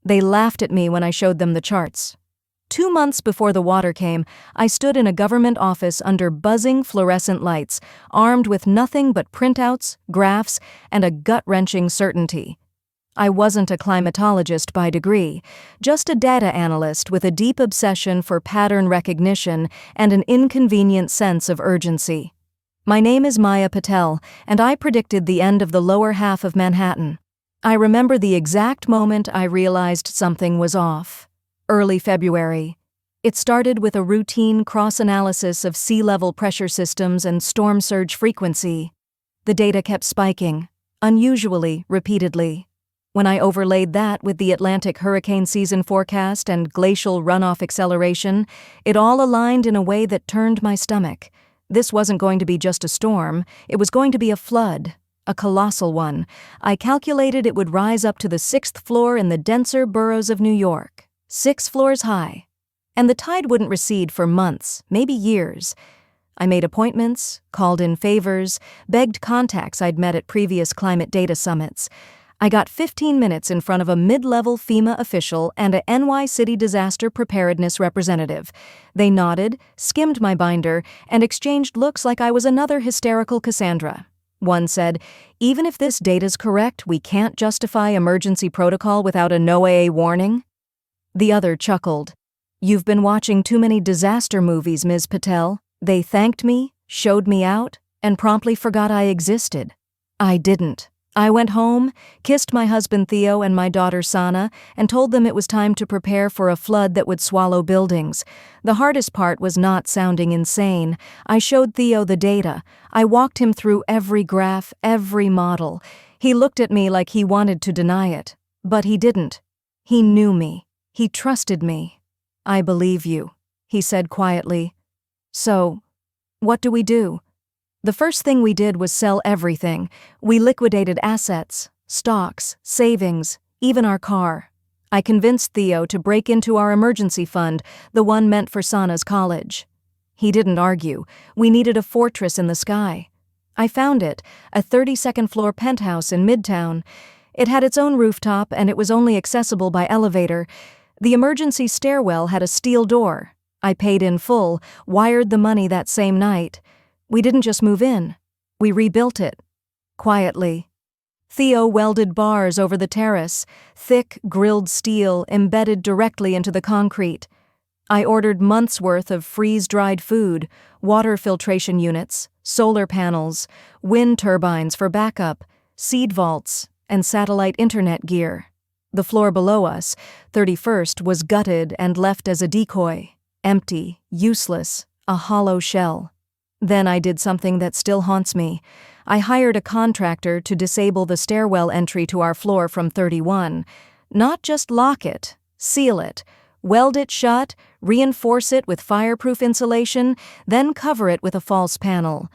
They laughed at me when I showed them the charts. 2 months before the water came, I stood in a government office under buzzing fluorescent lights, armed with nothing but printouts, graphs, and a gut-wrenching certainty. I wasn't a climatologist by degree, just a data analyst with a deep obsession for pattern recognition and an inconvenient sense of urgency. My name is Patel, and I predicted the end of the lower half of Manhattan. I remember the exact moment I realized something was off. Early February. It started with a routine cross-analysis of sea level pressure systems and storm surge frequency. The data kept spiking, unusually, repeatedly. When I overlaid that with the Atlantic hurricane season forecast and glacial runoff acceleration, it all aligned in a way that turned my stomach. This wasn't going to be just a storm, it was going to be a flood. A colossal one. I calculated it would rise up to the 6th floor in the denser boroughs of New York. 6 floors high. And the tide wouldn't recede for months, maybe years. I made appointments, called in favors, begged contacts I'd met at previous climate data summits. I got 15 minutes in front of a mid-level FEMA official and a NY City disaster preparedness representative. They nodded, skimmed my binder, and exchanged looks like I was another hysterical Cassandra. One said, "Even if this data's correct, we can't justify emergency protocol without a NOAA warning." The other chuckled. "You've been watching too many disaster movies, Ms. Patel." They thanked me, showed me out, and promptly forgot I existed. I didn't. I went home, kissed my husband Theo and my daughter Sana, and told them it was time to prepare for a flood that would swallow buildings. The hardest part was not sounding insane. I showed Theo the data. I walked him through every graph, every model. He looked at me like he wanted to deny it. But he didn't. He knew me. He trusted me. "I believe you," he said quietly. "So, what do we do?" The first thing we did was sell everything. We liquidated assets, stocks, savings, even our car. I convinced Theo to break into our emergency fund, the one meant for Sana's college. He didn't argue. We needed a fortress in the sky. I found it, a 32nd floor penthouse in Midtown. It had its own rooftop and it was only accessible by elevator. The emergency stairwell had a steel door. I paid in full, wired the money that same night. We didn't just move in. We rebuilt it. Quietly. Theo welded bars over the terrace, thick, grilled steel embedded directly into the concrete. I ordered months' worth of freeze-dried food, water filtration units, solar panels, wind turbines for backup, seed vaults, and satellite internet gear. The floor below us, 31st, was gutted and left as a decoy. Empty, useless, a hollow shell. Then I did something that still haunts me. I hired a contractor to disable the stairwell entry to our floor from 31. Not just lock it, seal it, weld it shut, reinforce it with fireproof insulation, then cover it with a false panel.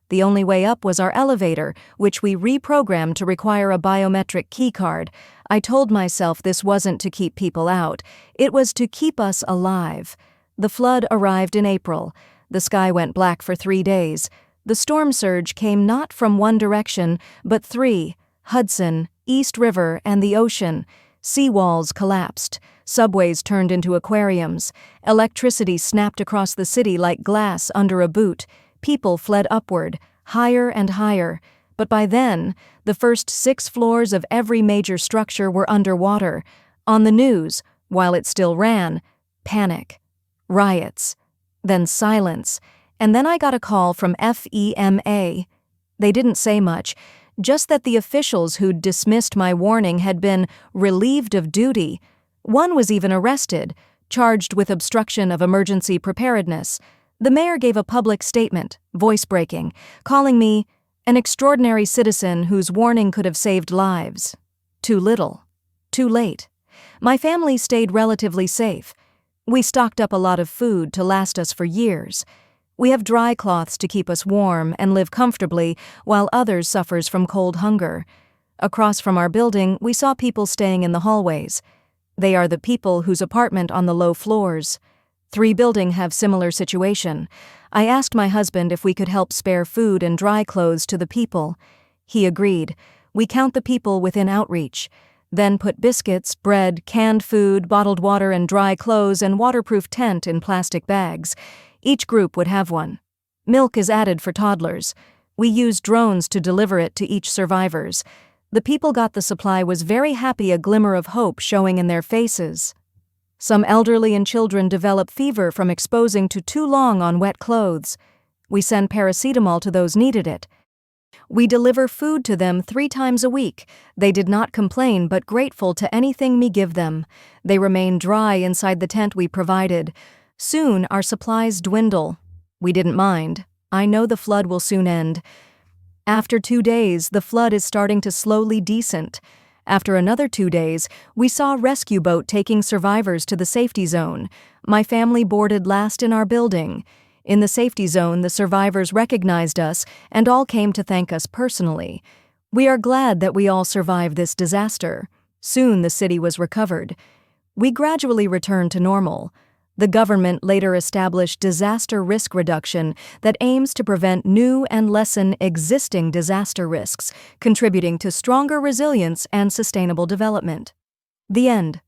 The only way up was our elevator, which we reprogrammed to require a biometric keycard. I told myself this wasn't to keep people out. It was to keep us alive. The flood arrived in April. The sky went black for 3 days. The storm surge came not from one direction, but 3, Hudson, East River, and the ocean. Seawalls collapsed. Subways turned into aquariums. Electricity snapped across the city like glass under a boot. People fled upward, higher and higher. But by then, the first 6 floors of every major structure were underwater. On the news, while it still ran, panic, riots. Then silence, and then I got a call from FEMA. They didn't say much, just that the officials who'd dismissed my warning had been relieved of duty. One was even arrested, charged with obstruction of emergency preparedness. The mayor gave a public statement, voice-breaking, calling me an extraordinary citizen whose warning could have saved lives. Too little. Too late. My family stayed relatively safe. We stocked up a lot of food to last us for years. We have dry cloths to keep us warm and live comfortably, while others suffers from cold hunger. Across from our building, we saw people staying in the hallways. They are the people whose apartment on the low floors. 3 buildings have similar situation. I asked my husband if we could help spare food and dry clothes to the people. He agreed. We count the people within outreach. then put biscuits, bread, canned food, bottled water, and dry clothes and waterproof tent in plastic bags. Each group would have one. Milk is added for toddlers. We used drones to deliver it to each survivors. The people got the supply was very happy, a glimmer of hope showing in their faces. Some elderly and children develop fever from exposing to too long on wet clothes. We send paracetamol to those needed it. We deliver food to them 3 times a week. They did not complain but grateful to anything we give them. They remain dry inside the tent we provided. Soon our supplies dwindle. We didn't mind. I know the flood will soon end. After 2 days, the flood is starting to slowly descent. After another 2 days, we saw a rescue boat taking survivors to the safety zone. My family boarded last in our building. In the safety zone, the survivors recognized us and all came to thank us personally. We are glad that we all survived this disaster. Soon the city was recovered. We gradually returned to normal. The government later established disaster risk reduction that aims to prevent new and lessen existing disaster risks, contributing to stronger resilience and sustainable development. The end.